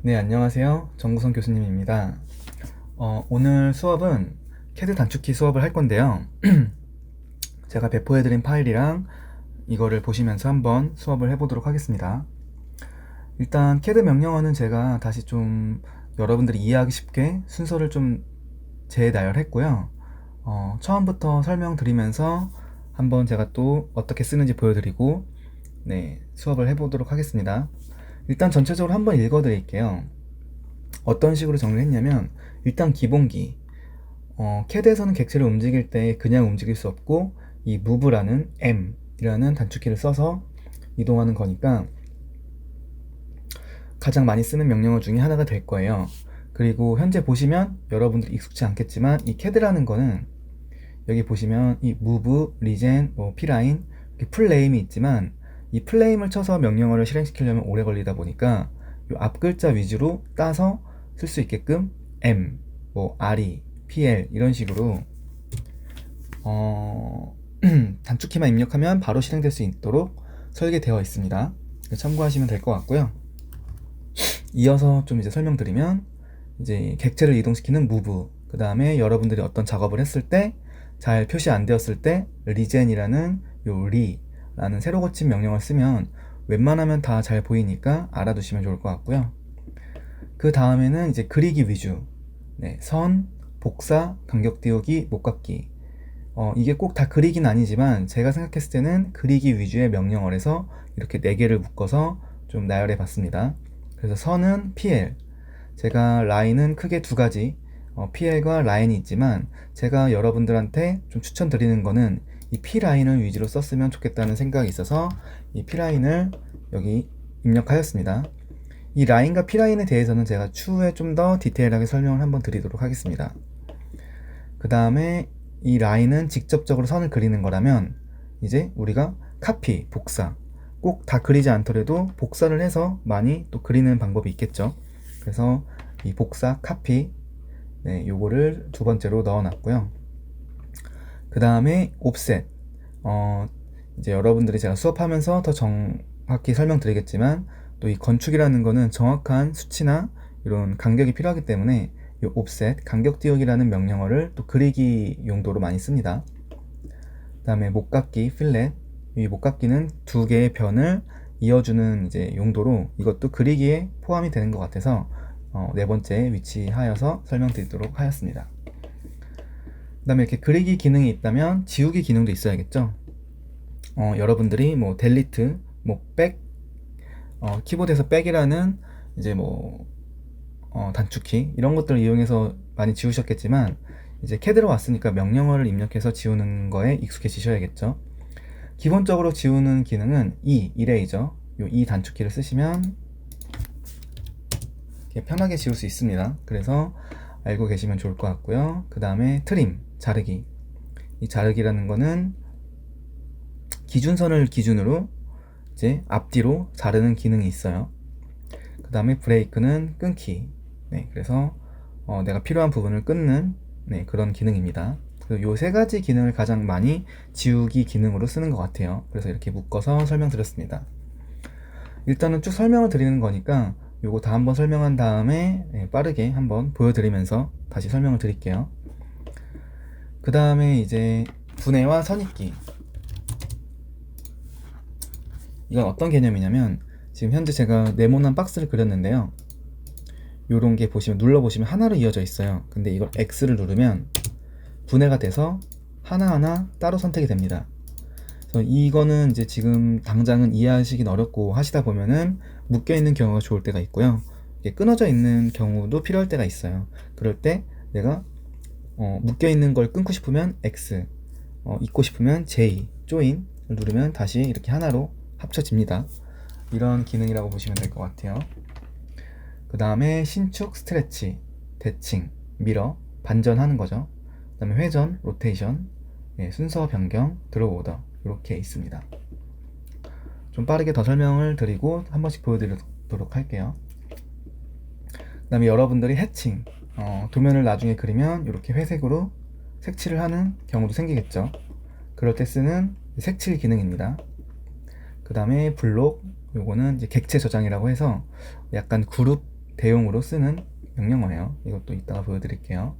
네, 안녕하세요. 정구성 교수님입니다. 오늘 수업은 CAD 단축키 수업을 할 건데요. 제가 배포해드린 파일이랑 이거를 보시면서 한번 수업을 해보도록 하겠습니다. 일단 CAD 명령어는 제가 다시 좀 여러분들이 이해하기 쉽게 순서를 좀 재나열했고요. 처음부터 설명드리면서 한번 제가 또 어떻게 쓰는지 보여드리고 네, 수업을 해보도록 하겠습니다. 일단 전체적으로 한번 읽어드릴게요. 어떤 식으로 정리를 했냐면, 일단 기본기, CAD에서는 객체를 움직일 때 그냥 움직일 수 없고 이 move라는 M이라는 단축키를 써서 이동하는 거니까 가장 많이 쓰는 명령어 중에 하나가 될 거예요. 그리고 현재 보시면 여러분들이 익숙치 않겠지만 이 CAD라는 거는 여기 보시면 이 move, regen, pline, 풀네임이 있지만 이 플레임을 쳐서 명령어를 실행시키려면 오래 걸리다 보니까 이 앞 글자 위주로 따서 쓸 수 있게끔 M, RE, PL 이런 식으로 단축키만 입력하면 바로 실행될 수 있도록 설계되어 있습니다. 참고하시면 될 것 같고요. 이어서 좀 이제 설명드리면 이제 객체를 이동시키는 move, 그 다음에 여러분들이 어떤 작업을 했을 때 잘 표시 안 되었을 때 regen이라는 요 re라는 새로 고친 명령을 쓰면 웬만하면 다 잘 보이니까 알아두시면 좋을 것 같고요. 그 다음에는 이제 그리기 위주, 네, 선, 복사, 간격 띄우기, 목깎기. 이게 꼭 다 그리긴 아니지만 제가 생각했을 때는 그리기 위주의 명령어에서 이렇게 4개를 묶어서 좀 나열해 봤습니다. 그래서 선은 PL, 제가 라인은 크게 2가지, PL과 라인이 있지만 제가 여러분들한테 좀 추천드리는 거는 이 P라인을 위주로 썼으면 좋겠다는 생각이 있어서 이 P라인을 여기 입력하였습니다. 이 라인과 P라인에 대해서는 제가 추후에 좀 더 디테일하게 설명을 한번 드리도록 하겠습니다. 그 다음에 이 라인은 직접적으로 선을 그리는 거라면 이제 우리가 카피, 복사, 꼭 다 그리지 않더라도 복사를 해서 많이 또 그리는 방법이 있겠죠. 그래서 이 복사, 카피, 네, 요거를 2번째로 넣어놨고요. 그 다음에 옵셋, 이제 여러분들이 제가 수업하면서 더 정확히 설명드리겠지만 또 이 건축이라는 거는 정확한 수치나 이런 간격이 필요하기 때문에 이 옵셋, 간격 띄우기라는 명령어를 또 그리기 용도로 많이 씁니다. 그 다음에 목깎기, 필렛, 이 목깎기는 2개의 변을 이어주는 이제 용도로 이것도 그리기에 포함이 되는 것 같아서 4번째에 위치하여서 설명드리도록 하였습니다. 그 다음에 이렇게 그리기 기능이 있다면 지우기 기능도 있어야겠죠. 여러분들이 델리트, 백, 키보드에서 백이라는 이제 단축키 이런 것들을 이용해서 많이 지우셨겠지만 이제 CAD로 왔으니까 명령어를 입력해서 지우는 거에 익숙해지셔야겠죠. 기본적으로 지우는 기능은 이레이저, 이 단축키를 쓰시면 이렇게 편하게 지울 수 있습니다. 그래서 알고 계시면 좋을 것 같고요. 그 다음에 트림, 자르기. 이 자르기라는 거는 기준선을 기준으로 이제 앞뒤로 자르는 기능이 있어요. 그 다음에 브레이크는 끊기. 네, 그래서 내가 필요한 부분을 끊는 그런 기능입니다. 요 3가지 기능을 가장 많이 지우기 기능으로 쓰는 것 같아요. 그래서 이렇게 묶어서 설명드렸습니다. 일단은 쭉 설명을 드리는 거니까 요거 다 한번 설명한 다음에 빠르게 한번 보여드리면서 다시 설명을 드릴게요. 그 다음에 이제 분해와 선입기. 이건 어떤 개념이냐면 지금 현재 제가 네모난 박스를 그렸는데요. 요런 게 보시면 눌러보시면 하나로 이어져 있어요. 근데 이걸 X를 누르면 분해가 돼서 하나하나 따로 선택이 됩니다. 그래서 이거는 이제 지금 당장은 이해하시긴 어렵고 하시다 보면은 묶여 있는 경우가 좋을 때가 있고요. 이게 끊어져 있는 경우도 필요할 때가 있어요. 그럴 때 내가 묶여 있는 걸 끊고 싶으면 X, 잊고 싶으면 J, 조인을 누르면 다시 이렇게 하나로 합쳐집니다. 이런 기능이라고 보시면 될 것 같아요. 그 다음에 신축, 스트레치, 대칭, 미러, 반전하는 거죠. 그 다음에 회전, 로테이션, 순서 변경, 드로우 오더 이렇게 있습니다. 좀 빠르게 더 설명을 드리고 한 번씩 보여드리도록 할게요. 그 다음에 여러분들이 해칭, 도면을 나중에 그리면 이렇게 회색으로 색칠을 하는 경우도 생기겠죠. 그럴 때 쓰는 색칠 기능입니다. 그 다음에 블록, 요거는 이제 객체 저장이라고 해서 약간 그룹 대용으로 쓰는 명령어예요. 이것도 이따가 보여드릴게요.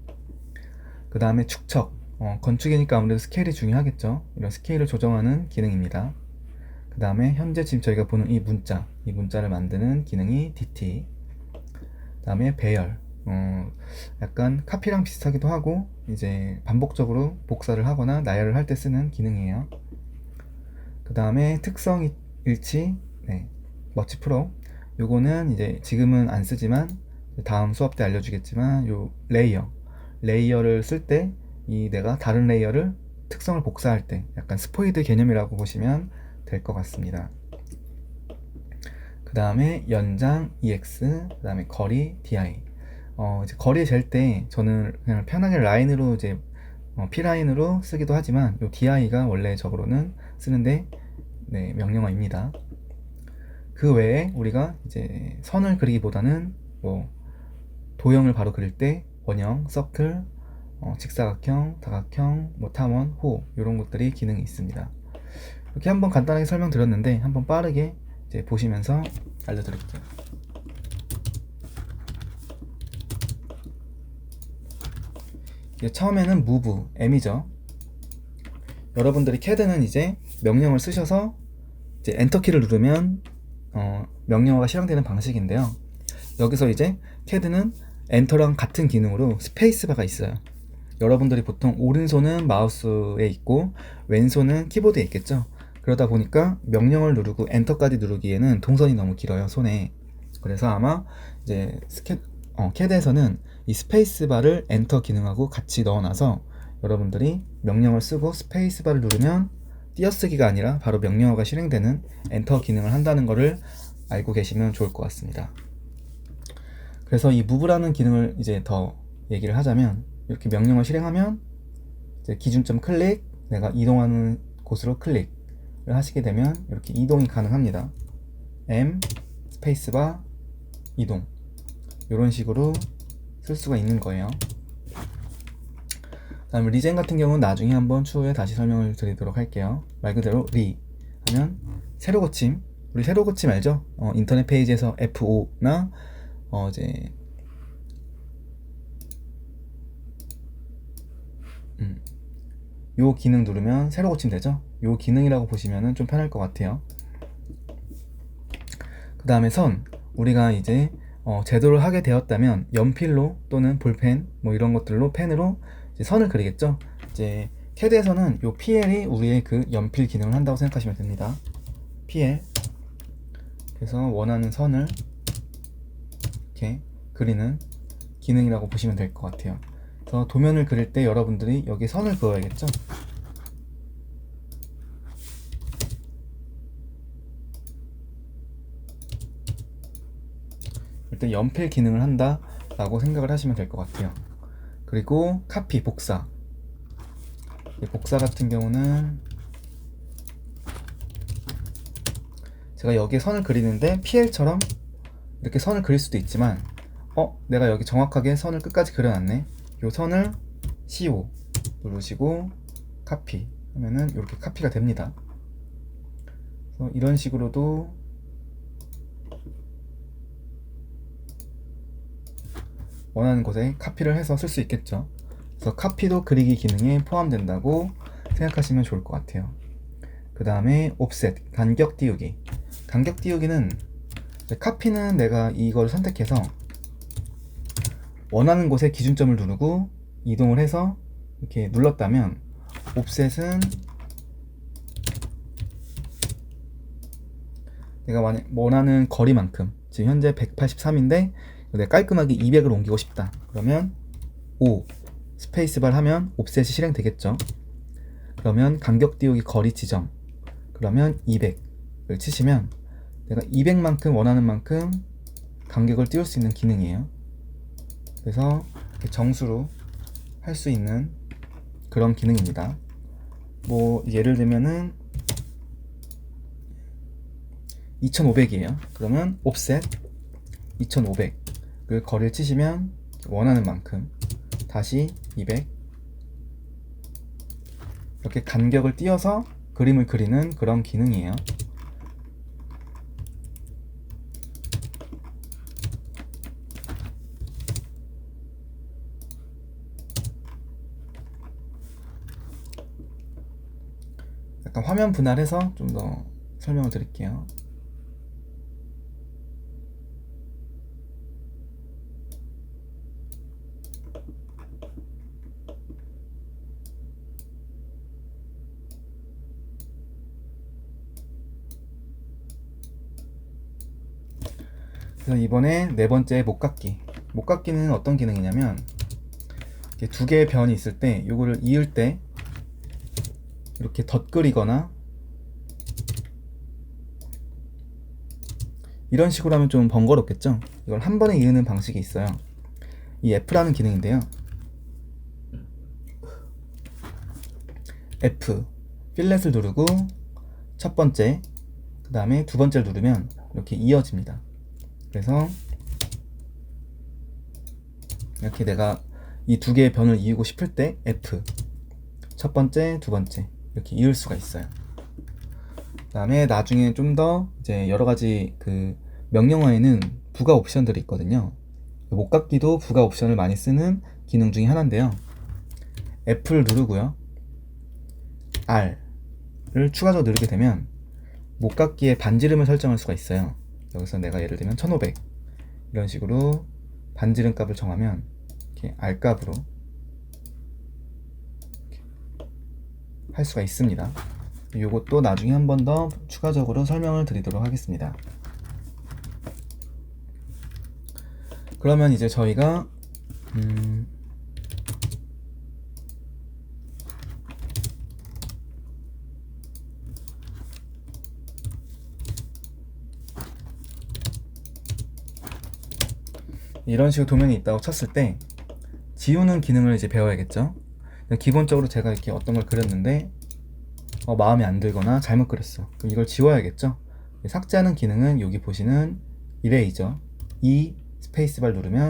그 다음에 축척, 건축이니까 아무래도 스케일이 중요하겠죠. 이런 스케일을 조정하는 기능입니다. 그 다음에 현재 지금 저희가 보는 이 문자를 만드는 기능이 DT. 그 다음에 배열, 약간 카피랑 비슷하기도 하고 이제 반복적으로 복사를 하거나 나열을 할 때 쓰는 기능이에요. 그 다음에 특성 일치, 머치 프로. 요거는 이제 지금은 안 쓰지만 다음 수업 때 알려주겠지만 요 레이어를 쓸 때 이 내가 다른 레이어를 특성을 복사할 때 약간 스포이드 개념이라고 보시면 될 것 같습니다. 그 다음에 연장 EX, 그 다음에 거리 DI. 이제 거리 잴 때 저는 그냥 편하게 라인으로 이제 P라인으로 쓰기도 하지만 요 DI가 원래적으로는 쓰는데 명령어입니다. 그 외에 우리가 이제 선을 그리기보다는 뭐 도형을 바로 그릴 때 원형, 서클, 직사각형, 다각형, 뭐 탐원, 호 이런 것들이 기능이 있습니다. 이렇게 한번 간단하게 설명드렸는데 한번 빠르게 이제 보시면서 알려드릴게요. 처음에는 move, M이죠. 여러분들이 CAD는 이제 명령을 쓰셔서 이제 엔터키를 누르면 명령어가 실행되는 방식인데요. 여기서 이제 CAD는 엔터랑 같은 기능으로 스페이스바가 있어요. 여러분들이 보통 오른손은 마우스에 있고 왼손은 키보드에 있겠죠. 그러다 보니까 명령을 누르고 엔터까지 누르기에는 동선이 너무 길어요, 손에. 그래서 아마 이제 CAD에서는 이 스페이스바를 엔터 기능하고 같이 넣어놔서 여러분들이 명령을 쓰고 스페이스바를 누르면 띄어쓰기가 아니라 바로 명령어가 실행되는 엔터 기능을 한다는 것을 알고 계시면 좋을 것 같습니다. 그래서 이 move라는 기능을 이제 더 얘기를 하자면 이렇게 명령을 실행하면 이제 기준점 클릭, 내가 이동하는 곳으로 클릭을 하시게 되면 이렇게 이동이 가능합니다. M, 스페이스바, 이동 이런 식으로 쓸 수가 있는 거예요. 다음에 리젠 같은 경우는 나중에 한번 추후에 다시 설명을 드리도록 할게요. 말 그대로 리 하면 새로 고침, 우리 새로 고침 알죠? 인터넷 페이지에서 F5나 이제 요 기능 누르면 새로 고침 되죠? 요 기능이라고 보시면 좀 편할 것 같아요. 그 다음에 선, 우리가 이제 제도를 하게 되었다면 연필로 또는 볼펜 뭐 이런 것들로 펜으로 이제 선을 그리겠죠. 이제 CAD에서는 요 PL이 우리의 그 연필 기능을 한다고 생각하시면 됩니다. PL. 그래서 원하는 선을 이렇게 그리는 기능이라고 보시면 될 것 같아요. 그래서 도면을 그릴 때 여러분들이 여기 선을 그어야겠죠. 일단 연필 기능을 한다 라고 생각을 하시면 될 것 같아요. 그리고 카피, 복사. 복사 같은 경우는 제가 여기에 선을 그리는데 PL처럼 이렇게 선을 그릴 수도 있지만 내가 여기 정확하게 선을 끝까지 그려놨네. 이 선을 CO 누르시고 카피 하면은 이렇게 카피가 됩니다. 그래서 이런 식으로도 원하는 곳에 카피를 해서 쓸 수 있겠죠. 그래서 카피도 그리기 기능에 포함된다고 생각하시면 좋을 것 같아요. 그 다음에 옵셋, 간격 띄우기. 간격 띄우기는 카피는 내가 이걸 선택해서 원하는 곳에 기준점을 누르고 이동을 해서 이렇게 눌렀다면, 옵셋은 내가 원하는 거리만큼, 지금 현재 183인데 내가 깔끔하게 200을 옮기고 싶다. 그러면 5 스페이스바를 하면 옵셋이 실행되겠죠. 그러면 간격 띄우기 거리 지점, 그러면 200을 치시면 내가 200만큼 원하는 만큼 간격을 띄울 수 있는 기능이에요. 그래서 정수로 할 수 있는 그런 기능입니다. 뭐 예를 들면은 2500이에요. 그러면 옵셋 2500을 거리를 치시면 원하는 만큼 다시 200 이렇게 간격을 띄어서 그림을 그리는 그런 기능이에요. 잠깐 화면 분할해서 좀 더 설명을 드릴게요. 그래서 이번에 네 번째 목깎기. 목깎기는 어떤 기능이냐면 이렇게 두 개의 변이 있을 때 요거를 이을 때 이렇게 덧그리거나 이런 식으로 하면 좀 번거롭겠죠? 이걸 한 번에 이으는 방식이 있어요. 이 F라는 기능인데요. F 필렛을 누르고 첫 번째, 그 다음에 두 번째를 누르면 이렇게 이어집니다. 그래서 이렇게 내가 이 두 개의 변을 이으고 싶을 때 F 첫 번째, 두 번째 이렇게 이을 수가 있어요. 그 다음에 나중에 좀 더 이제 여러 가지 그 명령어에는 부가 옵션들이 있거든요. 목깎기도 부가 옵션을 많이 쓰는 기능 중에 하나인데요. F를 누르고요. R을 추가적으로 누르게 되면 목깎기의 반지름을 설정할 수가 있어요. 여기서 내가 예를 들면 1500 이런 식으로 반지름 값을 정하면 이렇게 R 값으로 할 수가 있습니다. 이것도 나중에 한 번 더 추가적으로 설명을 드리도록 하겠습니다. 그러면 이제 저희가 이런 식으로 도면이 있다고 쳤을 때 지우는 기능을 이제 배워야겠죠. 기본적으로 제가 이렇게 어떤 걸 그렸는데 마음에 안 들거나 잘못 그렸어. 그럼 이걸 지워야겠죠. 삭제하는 기능은 여기 보시는 이레이저 E 스페이스바를 누르면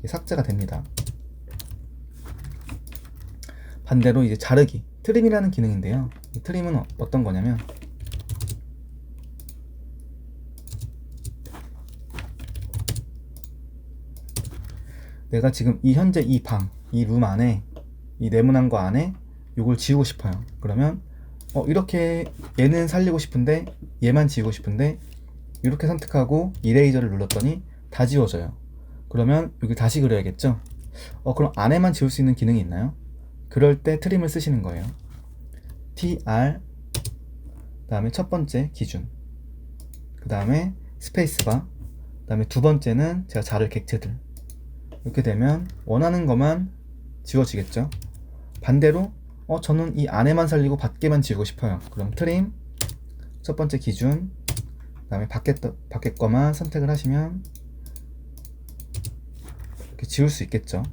삭제가 됩니다. 반대로 이제 자르기 트림이라는 기능인데요. 이 트림은 어떤 거냐면 내가 지금 현재 이 방, 이 룸 안에 이 네모난 거 안에 요걸 지우고 싶어요. 그러면 이렇게 얘는 살리고 싶은데 얘만 지우고 싶은데 이렇게 선택하고 이레이저를 눌렀더니 다 지워져요. 그러면 여기 다시 그려야겠죠. 그럼 안에만 지울 수 있는 기능이 있나요? 그럴 때 트림을 쓰시는 거예요. TR 그 다음에 첫 번째 기준, 그 다음에 스페이스바, 그 다음에 두 번째는 제가 자를 객체들. 이렇게 되면 원하는 것만 지워지겠죠. 반대로 저는 이 안에만 살리고 밖에만 지우고 싶어요. 그럼 트림 첫 번째 기준, 그 다음에 밖에 거만 선택을 하시면 이렇게 지울 수 있겠죠.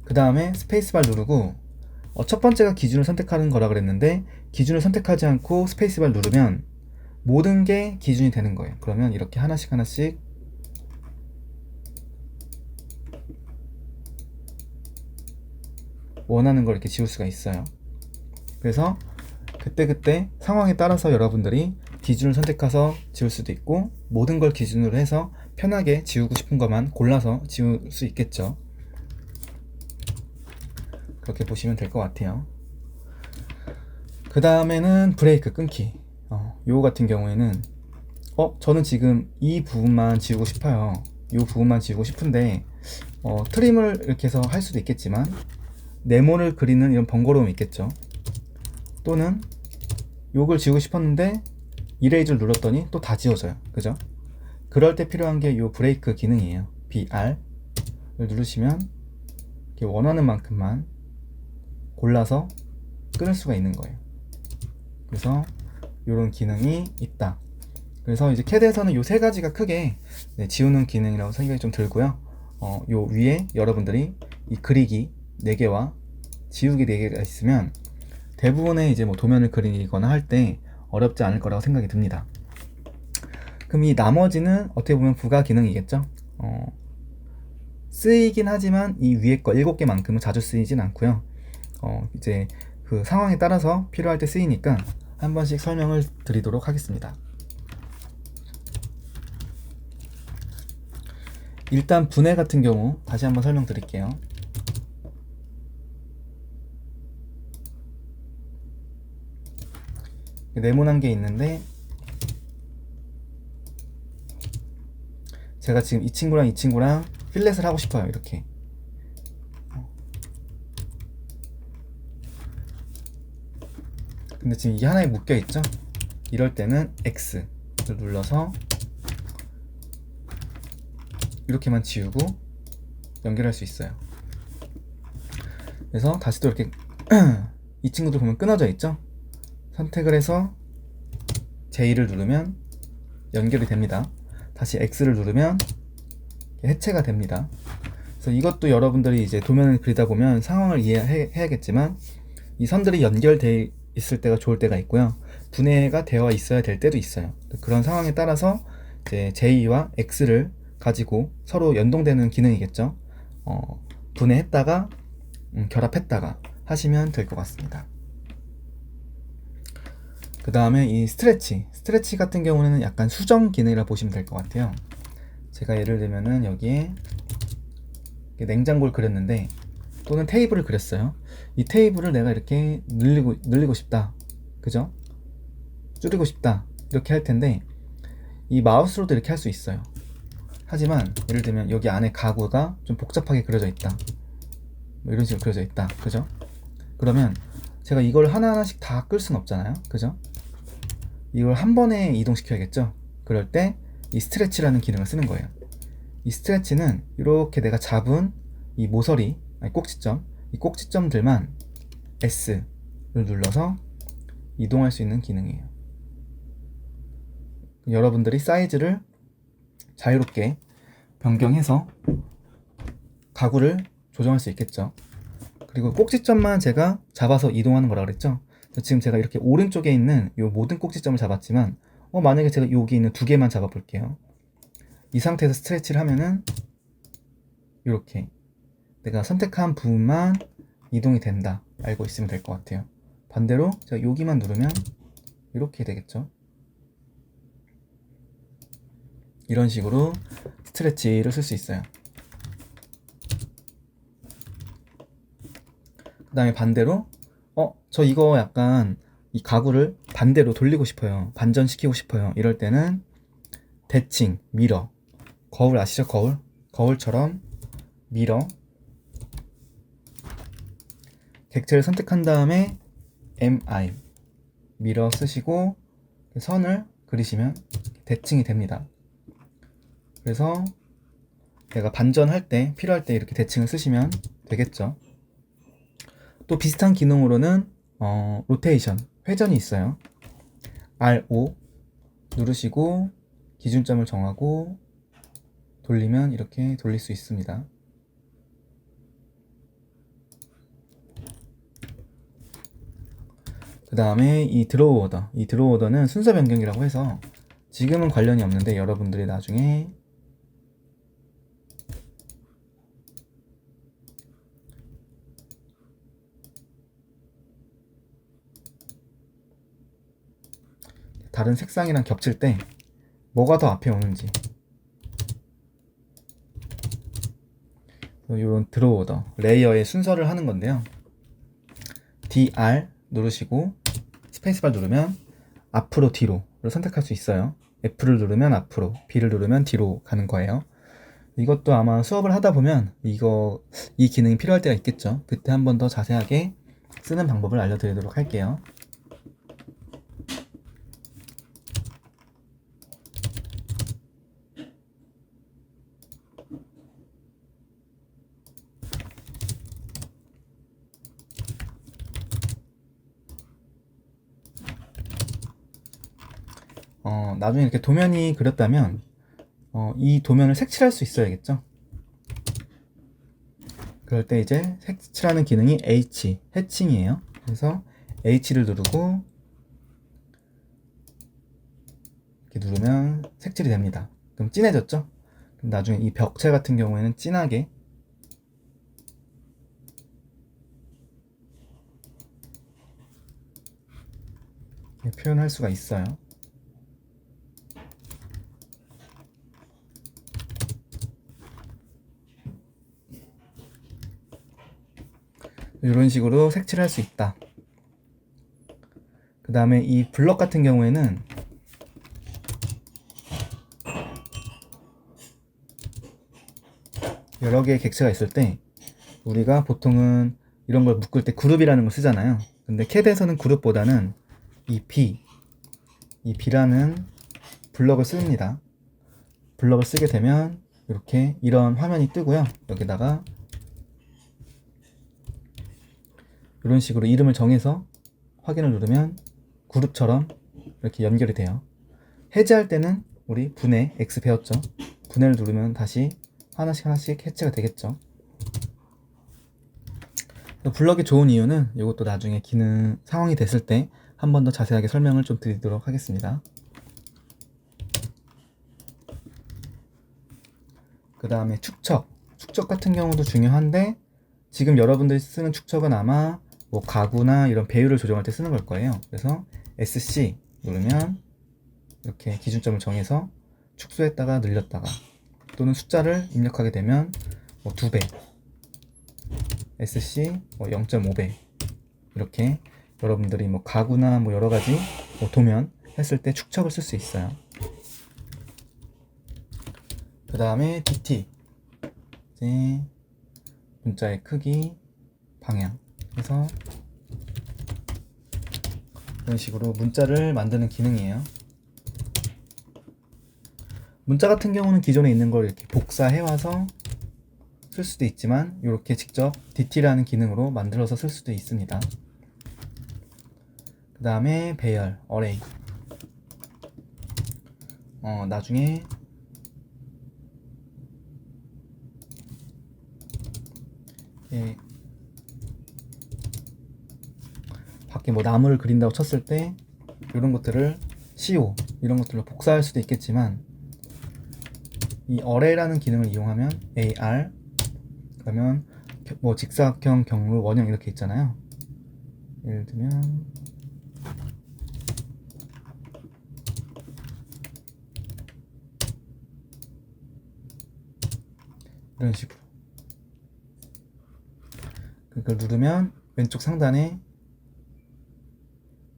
그 다음에 스페이스바를 누르고 첫 번째가 기준을 선택하는 거라 그랬는데 기준을 선택하지 않고 스페이스바를 누르면 모든 게 기준이 되는 거예요. 그러면 이렇게 하나씩 원하는 걸 이렇게 지울 수가 있어요. 그래서 그때 상황에 따라서 여러분들이 기준을 선택해서 지울 수도 있고 모든 걸 기준으로 해서 편하게 지우고 싶은 것만 골라서 지울 수 있겠죠. 그렇게 보시면 될 것 같아요. 그 다음에는 브레이크 끊기. 요거 같은 경우에는 저는 지금 이 부분만 지우고 싶어요. 이 부분만 지우고 싶은데 트림을 이렇게 해서 할 수도 있겠지만 네모를 그리는 이런 번거로움이 있겠죠. 또는 요걸 지우고 싶었는데 이레이저를 눌렀더니 또 다 지워져요. 그죠? 그럴 때 필요한 게 요 브레이크 기능이에요. BR을 누르시면 이렇게 원하는 만큼만 골라서 끊을 수가 있는 거예요. 그래서 이런 기능이 있다. 그래서 이제 CAD에서는 요 세 가지가 크게 지우는 기능이라고 생각이 좀 들고요. 요 위에 여러분들이 이 그리기 4개와 지우기 4개가 있으면 대부분의 이제 뭐 도면을 그리거나 할 때 어렵지 않을 거라고 생각이 듭니다. 그럼 이 나머지는 어떻게 보면 부가 기능이겠죠. 쓰이긴 하지만 이 위에 거 7개만큼은 자주 쓰이진 않고요. 이제 그 상황에 따라서 필요할 때 쓰이니까 한 번씩 설명을 드리도록 하겠습니다. 일단 분해 같은 경우 다시 한번 설명드릴게요. 네모난 게 있는데 제가 지금 이 친구랑 이 친구랑 필렛을 하고 싶어요. 이렇게. 근데 지금 이게 하나에 묶여 있죠? 이럴 때는 X를 눌러서 이렇게만 지우고 연결할 수 있어요. 그래서 다시 또 이렇게 이 친구도 보면 끊어져 있죠? 선택을 해서 J를 누르면 연결이 됩니다. 다시 X를 누르면 해체가 됩니다. 그래서 이것도 여러분들이 이제 도면을 그리다 보면 상황을 이해해야겠지만 이 선들이 연결되어 있을 때가 좋을 때가 있고요. 분해가 되어 있어야 될 때도 있어요. 그런 상황에 따라서 이제 J와 X를 가지고 서로 연동되는 기능이겠죠. 분해했다가 결합했다가 하시면 될 것 같습니다. 그 다음에 이 스트레치 같은 경우는 약간 수정 기능이라 보시면 될 것 같아요. 제가 예를 들면은 여기에 냉장고를 그렸는데 또는 테이블을 그렸어요. 이 테이블을 내가 이렇게 늘리고 싶다, 그죠? 줄이고 싶다 이렇게 할 텐데 이 마우스로도 이렇게 할 수 있어요. 하지만 예를 들면 여기 안에 가구가 좀 복잡하게 그려져 있다, 뭐 이런 식으로 그려져 있다, 그죠? 그러면 제가 이걸 하나하나씩 다 끌 순 없잖아요, 그죠? 이걸 한 번에 이동시켜야겠죠? 그럴 때 이 스트레치라는 기능을 쓰는 거예요. 이 스트레치는 이렇게 내가 잡은 이 모서리, 아니 꼭지점, 이 꼭지점들만 S를 눌러서 이동할 수 있는 기능이에요. 여러분들이 사이즈를 자유롭게 변경해서 가구를 조정할 수 있겠죠. 그리고 꼭지점만 제가 잡아서 이동하는 거라 그랬죠. 지금 제가 이렇게 오른쪽에 있는 이 모든 꼭지점을 잡았지만 만약에 제가 여기 있는 두 개만 잡아 볼게요. 이 상태에서 스트레치를 하면은 이렇게 내가 선택한 부분만 이동이 된다 알고 있으면 될 것 같아요. 반대로 제가 여기만 누르면 이렇게 되겠죠. 이런 식으로 스트레치를 쓸 수 있어요. 그 다음에 반대로 저 이거 약간 이 가구를 반대로 돌리고 싶어요, 반전시키고 싶어요. 이럴 때는 대칭, 미러, 거울 아시죠? 거울처럼 미러, 객체를 선택한 다음에 MI 미러 쓰시고 선을 그리시면 대칭이 됩니다. 그래서 내가 반전할 때, 필요할 때 이렇게 대칭을 쓰시면 되겠죠. 또 비슷한 기능으로는 로테이션, 회전이 있어요. R5 누르시고 기준점을 정하고 돌리면 이렇게 돌릴 수 있습니다. 그 다음에 이 드로우 오더, 이 드로우 오더는 순서 변경이라고 해서 지금은 관련이 없는데 여러분들이 나중에 다른 색상이랑 겹칠 때 뭐가 더 앞에 오는지, 이런 드로우 오더, 레이어의 순서를 하는 건데요. DR 누르시고 스페이스바 누르면 앞으로 뒤로를 선택할 수 있어요. F를 누르면 앞으로, B를 누르면 뒤로 가는 거예요. 이것도 아마 수업을 하다 보면 이 기능이 필요할 때가 있겠죠. 그때 한 번 더 자세하게 쓰는 방법을 알려드리도록 할게요. 나중에 이렇게 도면이 그렸다면 이 도면을 색칠할 수 있어야겠죠. 그럴 때 이제 색칠하는 기능이 해칭이에요. 그래서 H를 누르고 이렇게 누르면 색칠이 됩니다. 그럼 진해졌죠? 그럼 나중에 이 벽체 같은 경우에는 진하게 표현할 수가 있어요. 이런 식으로 색칠할 수 있다. 그 다음에 이 블럭 같은 경우에는 여러 개의 객체가 있을 때 우리가 보통은 이런 걸 묶을 때 그룹이라는 걸 쓰잖아요. 근데 CAD에서는 그룹보다는 이 B라는 블럭을 씁니다. 블럭을 쓰게 되면 이렇게 이런 화면이 뜨고요. 여기다가 이런 식으로 이름을 정해서 확인을 누르면 그룹처럼 이렇게 연결이 돼요. 해제할 때는 우리 분해 X 배웠죠. 분해를 누르면 다시 하나씩 해체가 되겠죠. 블럭이 좋은 이유는 이것도 나중에 기능 상황이 됐을 때 한 번 더 자세하게 설명을 좀 드리도록 하겠습니다. 그 다음에 축척 같은 경우도 중요한데 지금 여러분들이 쓰는 축척은 아마 뭐 가구나 이런 배율을 조정할 때 쓰는 걸 거예요. 그래서 SC 누르면 이렇게 기준점을 정해서 축소했다가 늘렸다가 또는 숫자를 입력하게 되면 뭐 2배 SC 뭐 0.5배 이렇게 여러분들이 뭐 가구나 뭐 여러 가지 뭐 도면 했을 때 축척을 쓸 수 있어요. 그 다음에 DT 이제 문자의 크기 방향 해서 이런 식으로 문자를 만드는 기능이에요. 문자 같은 경우는 기존에 있는 걸 이렇게 복사해 와서 쓸 수도 있지만 이렇게 직접 DT라는 기능으로 만들어서 쓸 수도 있습니다. 그 다음에 배열, 어레이 나중에 밖에 뭐 나무를 그린다고 쳤을 때 이런 것들을 CO 이런 것들로 복사할 수도 있겠지만 이 어레이라는 기능을 이용하면 AR 그러면 뭐 직사각형, 경로, 원형 이렇게 있잖아요. 예를 들면 이런 식으로 그걸 누르면 왼쪽 상단에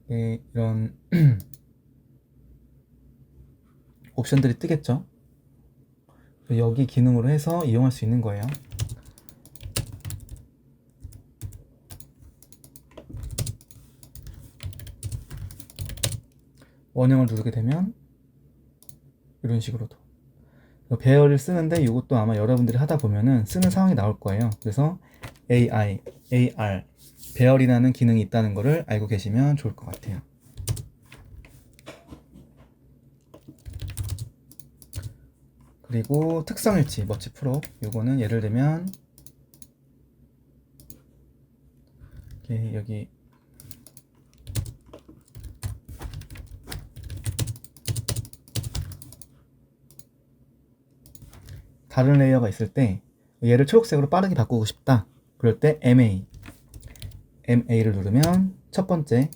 이런 옵션들이 뜨겠죠. 여기 기능으로 해서 이용할 수 있는 거예요. 원형을 누르게 되면 이런 식으로도 배열을 쓰는데 이것도 아마 여러분들이 하다 보면은 쓰는 상황이 나올 거예요. 그래서 AI, AR 배열이라는 기능이 있다는 것을 알고 계시면 좋을 것 같아요. 그리고 특성일치 머치 프로 요거는 예를 들면 이렇게 여기 다른 레이어가 있을 때 얘를 초록색으로 빠르게 바꾸고 싶다. 그럴 때 MA를 누르면 첫 번째,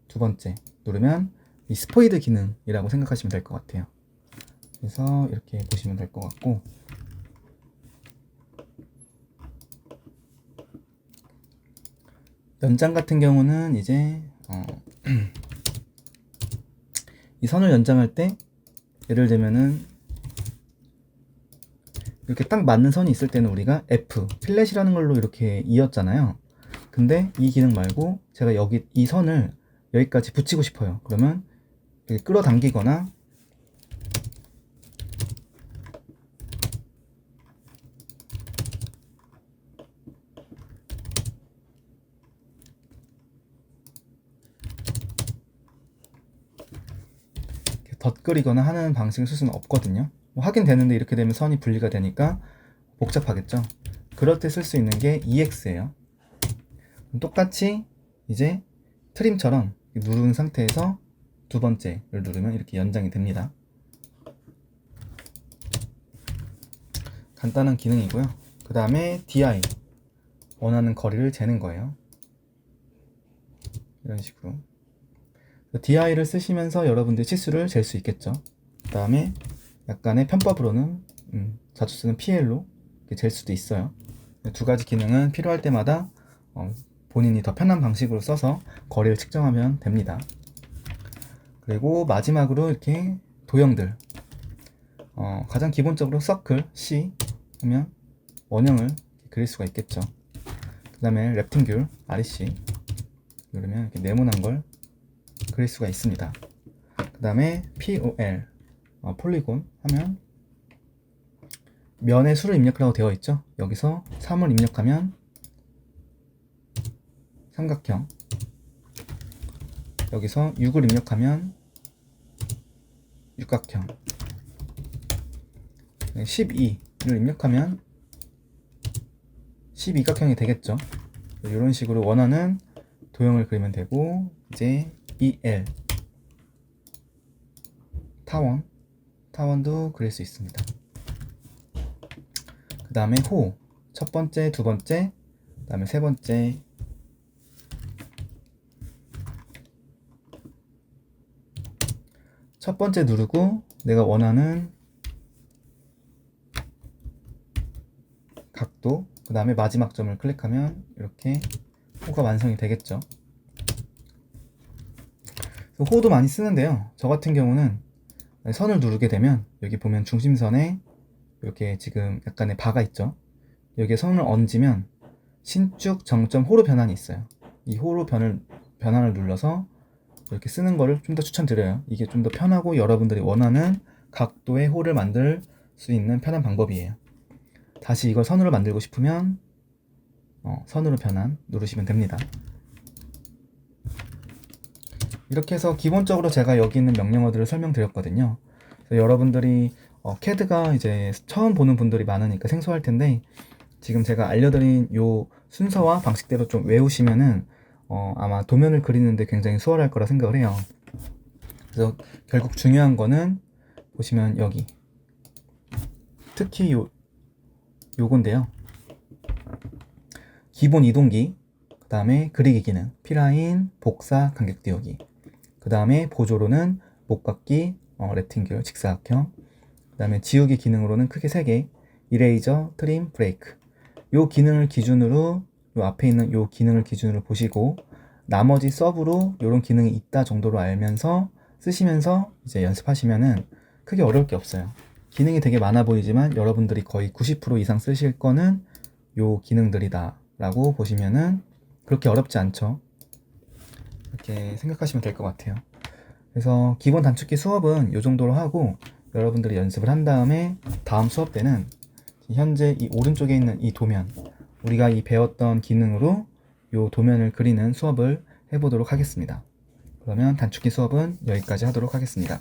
두 번째 누르면 이 스포이드 기능이라고 생각하시면 될 것 같아요. 그래서 이렇게 보시면 될 것 같고 연장 같은 경우는 이제 이 선을 연장할 때 예를 들면은 이렇게 딱 맞는 선이 있을 때는 우리가 F, 필렛이라는 걸로 이렇게 이었잖아요. 근데 이 기능 말고 제가 여기 이 선을 여기까지 붙이고 싶어요. 그러면 이렇게 끌어당기거나 덧그리거나 하는 방식을 쓸 수는 없거든요. 뭐 하긴 되는데 이렇게 되면 선이 분리가 되니까 복잡하겠죠. 그럴 때 쓸 수 있는 게 EX예요. 똑같이 이제 트림처럼 누른 상태에서 두 번째를 누르면 이렇게 연장이 됩니다. 간단한 기능이고요. 그 다음에 DI 원하는 거리를 재는 거예요. 이런 식으로 DI를 쓰시면서 여러분들 치수를 잴 수 있겠죠. 그 다음에 약간의 편법으로는 자주 쓰는 PL로 잴 수도 있어요. 두 가지 기능은 필요할 때마다 본인이 더 편한 방식으로 써서 거리를 측정하면 됩니다. 그리고 마지막으로 이렇게 도형들, 가장 기본적으로 서클 C 하면 원형을 그릴 수가 있겠죠. 그 다음에 렉탱귤 REC 누르면 이렇게 네모난 걸 그릴 수가 있습니다. 그 다음에 POL 폴리곤 하면 면의 수를 입력하라고 되어 있죠. 여기서 3을 입력하면 삼각형, 여기서 6을 입력하면 육각형, 12를 입력하면 12각형이 되겠죠. 이런 식으로 원하는 도형을 그리면 되고, 이제 EL 타원도 그릴 수 있습니다. 그 다음에 호, 첫 번째, 두 번째, 그 다음에 세 번째, 첫 번째 누르고 내가 원하는 각도, 그 다음에 마지막 점을 클릭하면 이렇게 호가 완성이 되겠죠. 호도 많이 쓰는데요. 저 같은 경우는 선을 누르게 되면 여기 보면 중심선에 이렇게 지금 약간의 바가 있죠. 여기에 선을 얹으면 신축 정점 호로 변환이 있어요. 이 호로 변환을 눌러서 이렇게 쓰는 거를 좀 더 추천드려요. 이게 좀 더 편하고 여러분들이 원하는 각도의 호를 만들 수 있는 편한 방법이에요. 다시 이걸 선으로 만들고 싶으면 선으로 변환 누르시면 됩니다. 이렇게 해서 기본적으로 제가 여기 있는 명령어들을 설명드렸거든요. 그래서 여러분들이 CAD가 이제 처음 보는 분들이 많으니까 생소할 텐데, 지금 제가 알려드린 요 순서와 방식대로 좀 외우시면은 아마 도면을 그리는데 굉장히 수월할 거라 생각을 해요. 그래서 결국 중요한 거는 보시면 여기 특히 요건데요. 기본 이동기, 그 다음에 그리기 기능, P라인, 복사, 간격 띄우기, 그 다음에 보조로는 목깎기, 렉탱귤, 직사각형, 그 다음에 지우기 기능으로는 크게 3개, 이레이저, 트림, 브레이크. 요 기능을 기준으로, 요 앞에 있는 요 기능을 기준으로 보시고, 나머지 서브로 요런 기능이 있다 정도로 알면서 쓰시면서 이제 연습하시면은 크게 어려울 게 없어요. 기능이 되게 많아 보이지만 여러분들이 거의 90% 이상 쓰실 거는 요 기능들이다 라고 보시면은 그렇게 어렵지 않죠. 이렇게 생각하시면 될 것 같아요. 그래서 기본 단축키 수업은 요 정도로 하고, 여러분들이 연습을 한 다음에 다음 수업 때는 현재 이 오른쪽에 있는 이 도면, 우리가 이 배웠던 기능으로 요 도면을 그리는 수업을 해보도록 하겠습니다. 그러면 단축키 수업은 여기까지 하도록 하겠습니다.